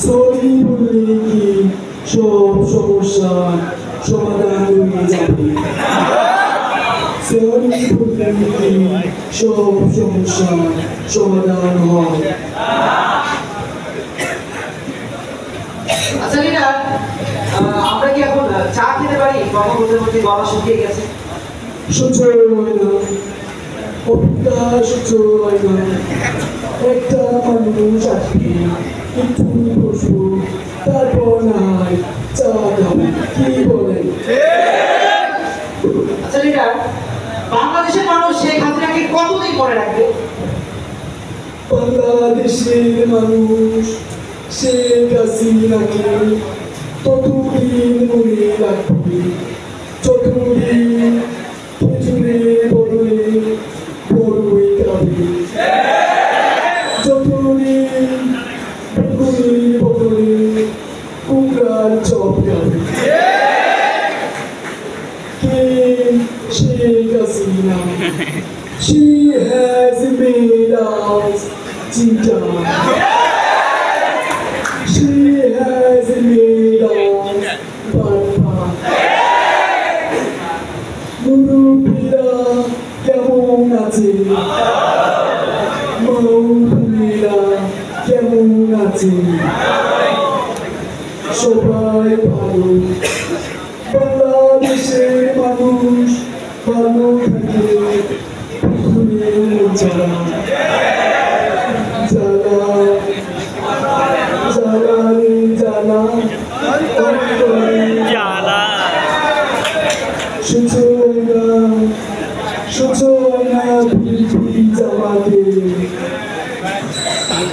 Sorry বললে কি সব সমস্যা সমাধান হয়ে যাবে সরি বললে কি সব সমস্যা সমাধান হয় আচ্ছা লিডার আমরা কি এখন চা খেতে পারি কথা বলতে বলতে গলা শুকিয়ে গেছে সহ্য হয় না অপেক্ষা সহ্য হয় না একটা মানুষ আসবে একটু বসবো তারপর না হয় চা খাবো কি বলেন আচ্ছা লিডার বাংলাদেশের মানুষ শেখ হাসিনাকে কতদিন মনে রাখবে বাংলাদেশের মানুষ শেখ হাসিনাকে ততদিন মনে রাখবে যতদিন খেজুরের বদলে বড়ই খাবে যতদিন বেগুনের বদলে কুমড়ার চপ খাবে কে Sheikh Hasina She has made us cheetah. She has made us papa. মুরুব্বিরা কেমন আছে মৌলভীরা কেমন আছে সবাই ভালো বাংলাদেশের মানুষ ভালো থাকে জ্বালা জ্বালা জ্বালানি জ্বালা জ্বালা সহ্য হয় না সহ্য হয় না পৃথিবী জামাতে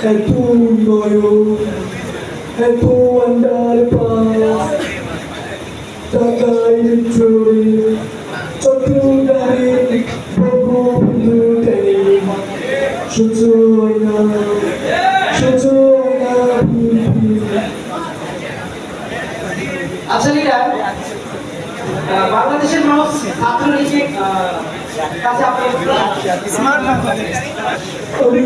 এত উন্নয়ন এত আন্ডারপাস ঢাকায় মেট্রোরে চট্টগ্রামে বঙ্গবন্ধু ট্রেন সহ্য হয় না সহ্য হয় না পৃথিবী আচ্ছা লিডার বাংলাদেশের মানুষ ছাত্রলীগের কাছে আপনার আমি